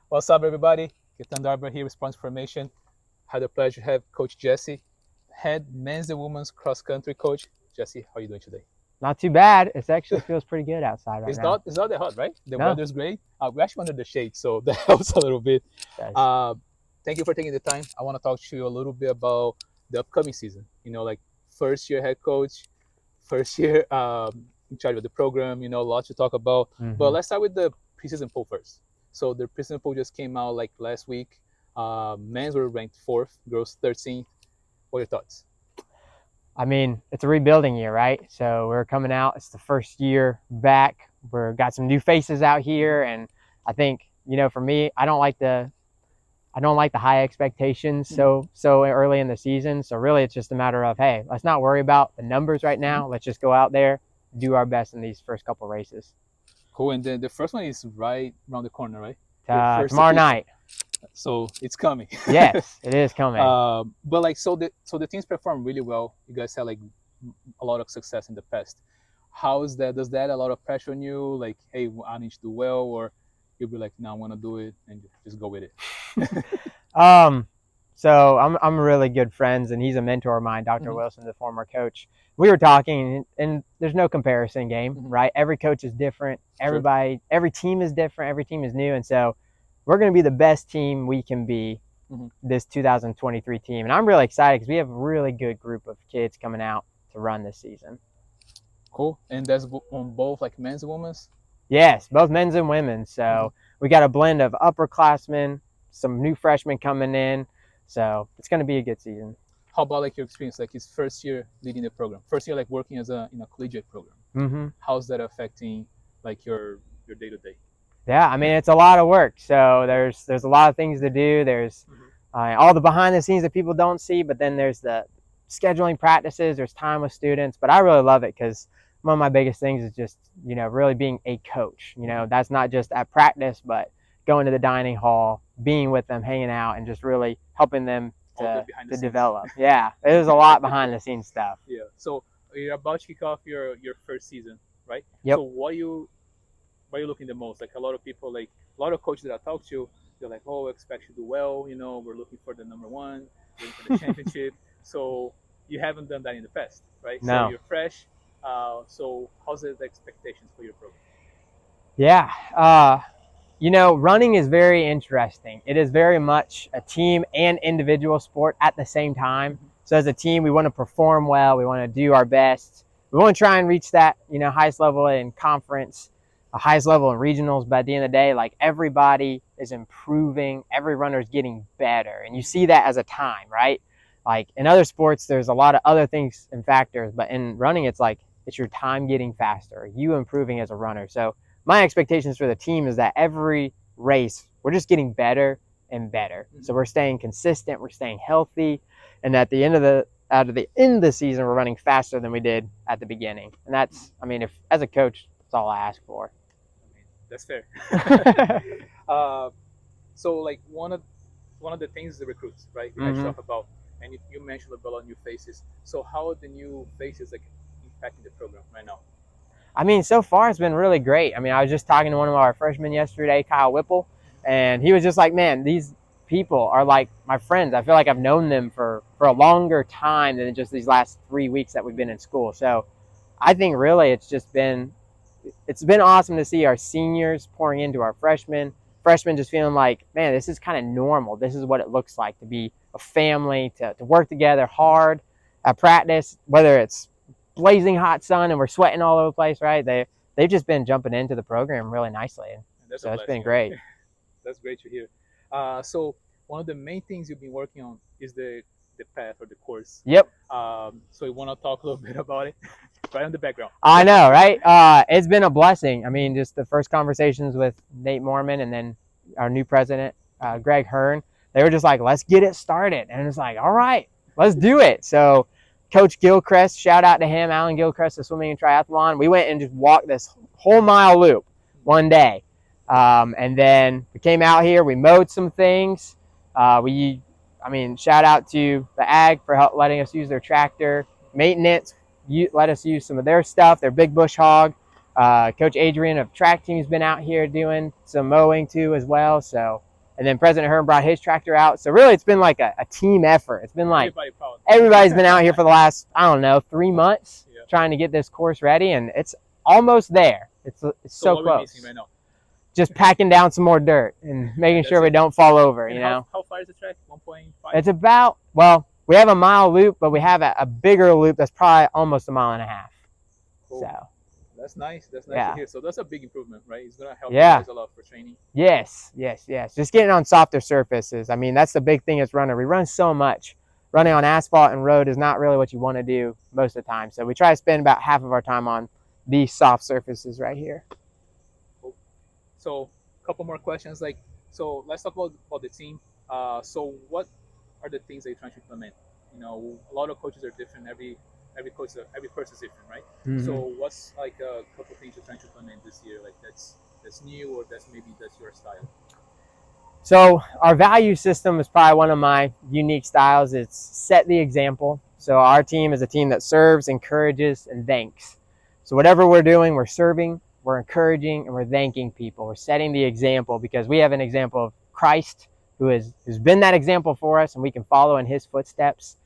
What's up, everybody? Ketan Darber here with Sponsor Formation. Had the pleasure to have Coach Jesse, head men's and women's cross country coach. Jesse, how are you doing today? Not too bad. It actually feels pretty good outside right now. It's not that hot, right? The No. weather's great. We're actually under the shade, so that helps a little bit. Guys. Thank you for taking the time. I want to talk to you a little bit about the upcoming season. Like first year head coach, first year in charge of the program. Lots to talk about. But let's start with the preseason poll first. So the preseason poll just came out like last week. Men's were ranked 4th, girls 13th. What are your thoughts? I mean, it's a rebuilding year, right? So we're coming out. It's the first year back. We've got some new faces out here, and I think for me, I don't like the high expectations so early in the season. So really, it's just a matter of, hey, let's not worry about the numbers right now. Let's just go out there, do our best in these first couple races. Cool. And then the first one is right around the corner, right? Tomorrow night. So it's coming. Yes, it is coming. But the teams perform really well. You guys had like a lot of success in the past. How is that? Does that a lot of pressure on you? Like, hey, I need to do well, or you'll be like, no, I want to do it and just go with it. So I'm really good friends, and he's a mentor of mine, Dr. Wilson, the former coach. We were talking, and there's no comparison game, right? Every coach is different. Everybody, every team is different. Every team is new, and so we're going to be the best team we can be this 2023 team. And I'm really excited because we have a really good group of kids coming out to run this season. Cool. And that's on both like men's and women's? Yes, both men's and women's. So we got a blend of upperclassmen, some new freshmen coming in. So it's going to be a good season. How about like your experience, like his first year leading the program, first year like working as in a collegiate program? How's that affecting like your day-to-day? Yeah, I mean, it's a lot of work. So there's a lot of things to do. There's all the behind the scenes that people don't see, but then there's the scheduling practices, there's time with students. But I really love it because one of my biggest things is just, really being a coach. That's not just at practice, but going to the dining hall, being with them, hanging out, and just really helping them to develop. Yeah, there's a lot behind the scenes stuff. Yeah, so you're about to kick off your first season, right? Yep. So what are you looking the most? Like a lot of people, like a lot of coaches that I talk to, they're like, oh, I expect you to do well. We're looking for the number one, looking for the championship. So you haven't done that in the past, right? No. So you're fresh. So how's the expectations for your program? Yeah. Running is very interesting. It is very much a team and individual sport at the same time. So as a team, we want to perform well. We want to do our best. We want to try and reach that, highest level in conference, the highest level in regionals. But at the end of the day, like everybody is improving. Every runner is getting better. And you see that as a time, right? Like in other sports, there's a lot of other things and factors. But in running, it's like it's your time getting faster, you improving as a runner. So my expectations for the team is that every race, we're just getting better and better. So we're staying consistent, we're staying healthy, and at the end of the season, we're running faster than we did at the beginning. And that's, if as a coach, that's all I ask for. That's fair. So like one of the things is the recruits, right? We had talk about, and you mentioned a lot of new faces. So how are the new faces like impacting the program right now? So far it's been really great. I was just talking to one of our freshmen yesterday, Kyle Whipple, and he was just like, man, these people are like my friends. I feel like I've known them for a longer time than just these last 3 weeks that we've been in school. So I think really it's been awesome to see our seniors pouring into our freshmen just feeling like, man, this is kind of normal. This is what it looks like to be a family, to work together hard at practice, whether it's blazing hot sun and we're sweating all over the place, right? They've just been jumping into the program really nicely. So it's been great. That's great to hear. So one of the main things you've been working on is the path or the course. Yep. So you want to talk a little bit about it? Right on the background. I know, right? It's been a blessing. Just the first conversations with Nate Mormon and then our new president, Greg Hearn, they were just like, let's get it started. And it's like, all right, let's do it. So Coach Gilchrist, shout out to him, Alan Gilchrist, the swimming and triathlon. We went and just walked this whole mile loop one day. And then we came out here, we mowed some things. Shout out to the Ag for letting us use their tractor. Maintenance let us use some of their stuff, their big bush hog. Coach Adrian of track team's been out here doing some mowing too as well. So And then President Hearn brought his tractor out. So really, it's been like a team effort. It's been like everybody's been out here for the last, I don't know, 3 months trying to get this course ready, and it's almost there. It's so what close. We're missing right now? Just packing down some more dirt and making sure we don't fall over. And you know. How far is the track? 1.5. It's about, well, we have a mile loop, but we have a bigger loop that's probably almost 1.5 miles. Cool. So. That's nice. That's nice to hear. So that's a big improvement, right? It's gonna help you Yeah. guys a lot for training. Yes. Just getting on softer surfaces. I mean, that's the big thing as runner. We run so much. Running on asphalt and road is not really what you want to do most of the time. So we try to spend about half of our time on these soft surfaces right here. Cool. So a couple more questions. Like, so let's talk about the team. So what are the things that you're trying to implement? You know, a lot of coaches are different. Every coach, every person is different, right? Mm-hmm. So what's like a couple things you're trying to implement this year, like that's new, or that's your style? So our value system is probably one of my unique styles. It's set the example. So our team is a team that serves, encourages, and thanks. So whatever we're doing, we're serving, we're encouraging, and we're thanking people. We're setting the example because we have an example of Christ who's been that example for us, and we can follow in his footsteps.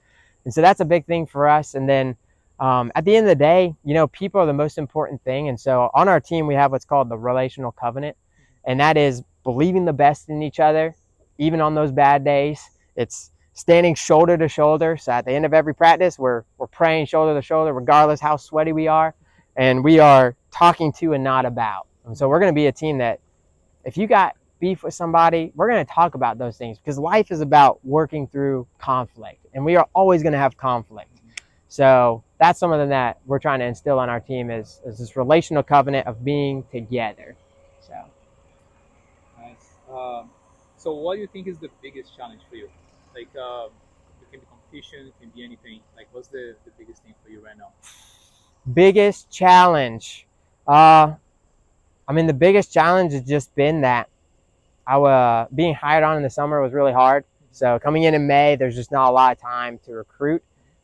And so that's a big thing for us. And then at the end of the day, you know, people are the most important thing. And so on our team, we have what's called the relational covenant. And that is believing the best in each other, even on those bad days. It's standing shoulder to shoulder. So at the end of every practice, we're praying shoulder to shoulder, regardless how sweaty we are. And we are talking to and not about. And so we're going to be a team that if you got beef with somebody, we're going to talk about those things because life is about working through conflict, and we are always going to have conflict. So that's something that we're trying to instill on our team is this relational covenant of being together. So nice. So what do you think is the biggest challenge for you? Like it can be competition, it can be anything. Like what's the biggest thing for you right now? Biggest challenge. I mean, the biggest challenge has just been that being hired on in the summer was really hard. So coming in May, there's just not a lot of time to recruit.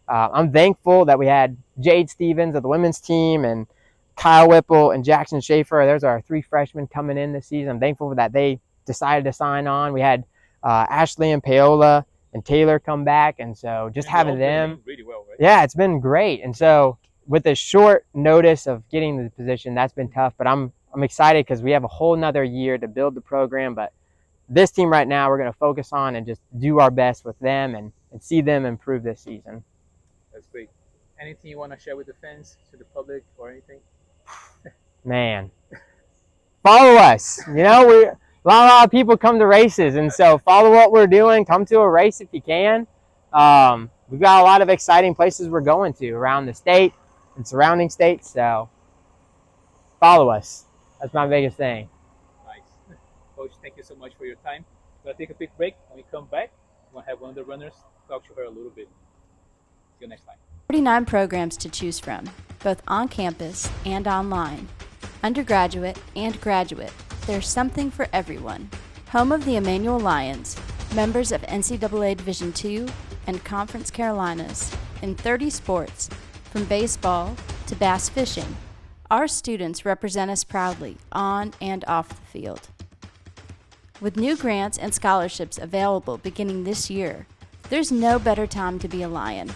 I'm thankful that we had Jade Stevens of the women's team and Kyle Whipple and Jackson Schaefer. Those are our 3 freshmen coming in this season. I'm thankful that they decided to sign on. We had Ashley and Paola and Taylor come back. And so just having them. Really well, right? Yeah, it's been great. And so with the short notice of getting the position, that's been tough. But I'm excited because we have a whole nother year to build the program. But this team right now, we're going to focus on and just do our best with them and see them improve this season. That's great. Anything you want to share with the fans, to the public, or anything? Man, follow us. You know, a lot of people come to races, and so follow what we're doing. Come to a race if you can. We've got a lot of exciting places we're going to around the state and surrounding states. So follow us. That's my biggest thing. Nice. Coach, thank you so much for your time. We're going to take a quick break. When we come back, we're going to have one of the runners talk to her a little bit. See you next time. 49 programs to choose from, both on campus and online. Undergraduate and graduate, there's something for everyone. Home of the Emmanuel Lions, members of NCAA Division II and Conference Carolinas, in 30 sports, from baseball to bass fishing. Our students represent us proudly on and off the field. With new grants and scholarships available beginning this year, there's no better time to be a Lion.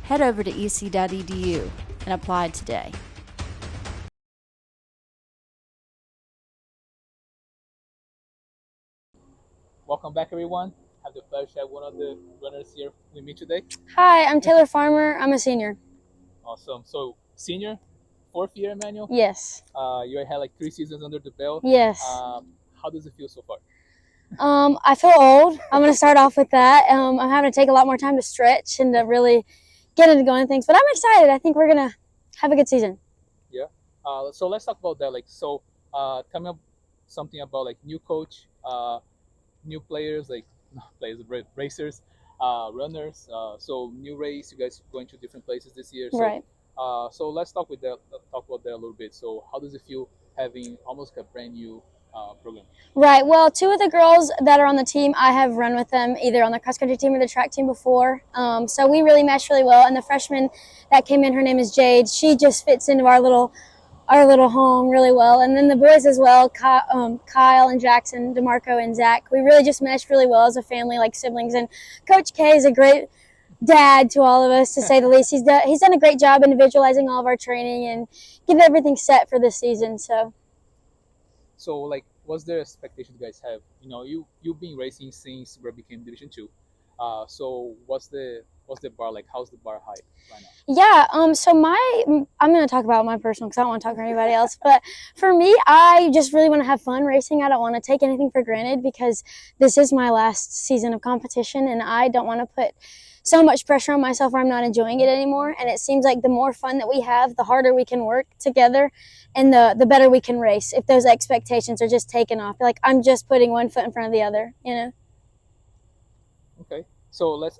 Head over to ec.edu and apply today. Welcome back, everyone. I have the pleasure to have one of the runners here with me today. Hi, I'm Taylor Farmer. I'm a senior. Awesome. So, senior, 4th year, Emmanuel? Yes. You had like 3 seasons under the belt. Yes. How does it feel so far? I feel old. I'm going to start off with that. I'm having to take a lot more time to stretch and to really get into going things. But I'm excited. I think we're going to have a good season. Yeah. So let's talk about that. Like, so tell me something about like new coach, new players, like racers, runners. So new race, you guys going to different places this year. So, right. So let's talk about that a little bit. So how does it feel having almost a brand new program? Right. Well, 2 of the girls that are on the team, I have run with them either on the cross country team or the track team before. So we really mesh really well. And the freshman that came in, her name is Jade. She just fits into our our little home really well. And then the boys as well, Kyle and Jackson, DeMarco and Zach, we really just meshed really well as a family, like siblings. And Coach K is a great dad to all of us, to say the least. He's done a great job individualizing all of our training and getting everything set for this season. So, like, what's the expectation you guys have? You know, you've been racing since we became Division Two. So what's the bar like? How's the bar high right now? Yeah. So I'm going to talk about my personal, because I don't want to talk for anybody else. But for me, I just really want to have fun racing. I don't want to take anything for granted, because this is my last season of competition, and I don't want to put so much pressure on myself where I'm not enjoying it anymore. And it seems like the more fun that we have, the harder we can work together, and the better we can race if those expectations are just taken off. Like, I'm just putting one foot in front of the other, you know? Okay. So let's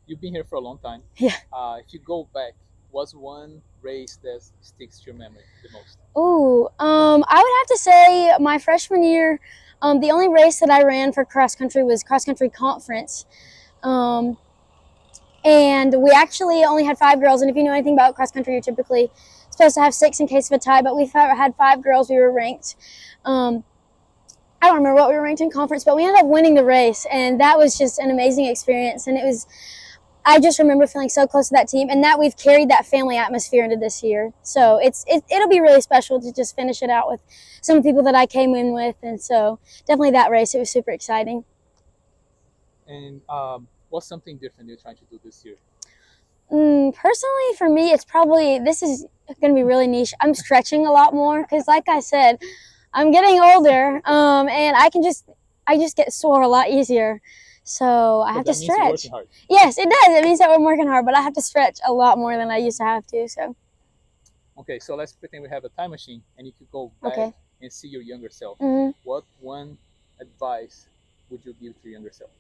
you've been here for a long time. Yeah. If you go back, what's one race that sticks to your memory the most? Ooh, I would have to say my freshman year, the only race that I ran for cross country was cross country conference. And we actually only had 5 girls. And if you know anything about cross country, you're typically supposed to have 6 in case of a tie, but we had 5 girls. We were ranked. I don't remember what we were ranked in conference, but we ended up winning the race, and that was just an amazing experience. And I just remember feeling so close to that team, and that we've carried that family atmosphere into this year. So it'll be really special to just finish it out with some people that I came in with. And so definitely that race, it was super exciting. And what's something different you're trying to do this year? Personally, for me, this is going to be really niche. I'm stretching a lot more, because like I said, I'm getting older, and I just get sore a lot easier. So I have to stretch. You're working hard. Yes, it does. It means that I'm working hard, but I have to stretch a lot more than I used to have to. So. Okay, so let's pretend we have a time machine, and you could go back and see your younger self. Mm-hmm. What one advice would you give to your younger self?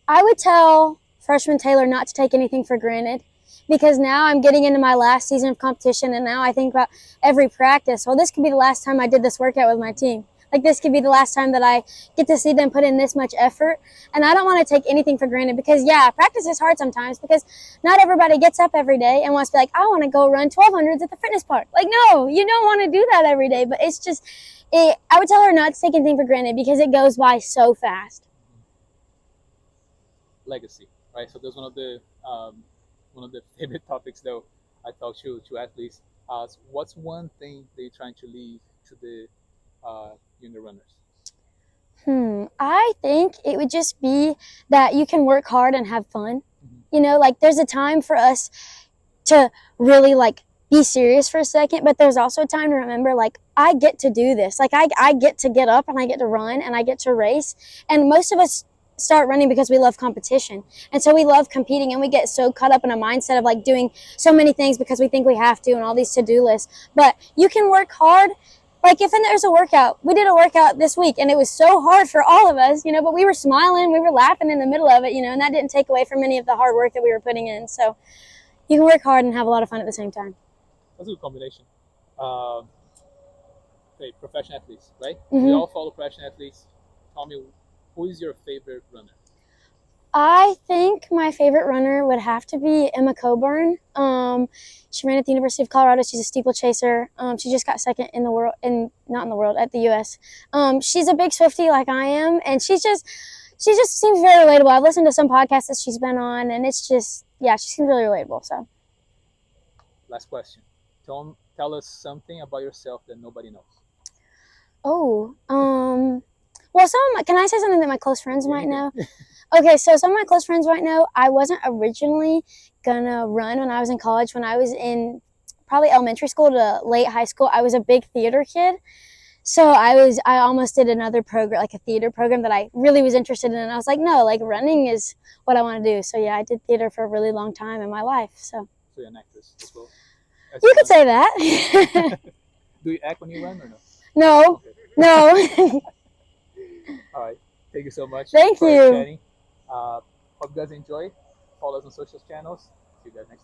I would tell freshman Taylor not to take anything for granted, because now I'm getting into my last season of competition, and now I think about every practice. Well, this could be the last time I did this workout with my team. Like, this could be the last time that I get to see them put in this much effort. And I don't want to take anything for granted, because, yeah, practice is hard sometimes, because not everybody gets up every day and wants to be like, I want to go run 1200s at the fitness park. Like, no, you don't want to do that every day. But it's just, I would tell her not to take anything for granted, because it goes by so fast. Legacy, right? So that's one of the favorite topics that I talk to athletes. What's one thing that you're trying to leave to the younger runners? I think it would just be that you can work hard and have fun. Mm-hmm. You know, like, there's a time for us to really, like, be serious for a second, but there's also a time to remember, like, I get to do this. Like, I get to get up, and I get to run, and I get to race. And most of us start running because we love competition. And so we love competing, and we get so caught up in a mindset of, like, doing so many things because we think we have to, and all these to-do lists. But you can work hard. Like, if there's a workout, we did a workout this week, and it was so hard for all of us, you know, but we were smiling, we were laughing in the middle of it, you know, and that didn't take away from any of the hard work that we were putting in. So you can work hard and have a lot of fun at the same time. That's a good combination. Okay, professional athletes, right? Mm-hmm. We all follow professional athletes. Tell me, who is your favorite runner? I think my favorite runner would have to be Emma Coburn. She ran at the University of Colorado. She's a steeplechaser. She just got second in the world, at the U.S. She's a big Swiftie like I am, and she just seems very relatable. I've listened to some podcasts that she's been on, and it's just, yeah, she seems really relatable. So. Last question. Tell us something about yourself that nobody knows. Oh, well, can I say something that my close friends might know? Okay, so some of my close friends might know I wasn't originally gonna run when I was in college. When I was in probably elementary school to late high school, I was a big theater kid. So I almost did another program, like a theater program that I really was interested in. And I was like, no, like, running is what I want to do. So yeah, I did theater for a really long time in my life. So you're an actress as well? You could say that. Do you act when you run or no? No. Okay. No. All right. Thank you so much. Thank you. Chatting. Hope you guys enjoy. Follow us on social channels. See you guys next time.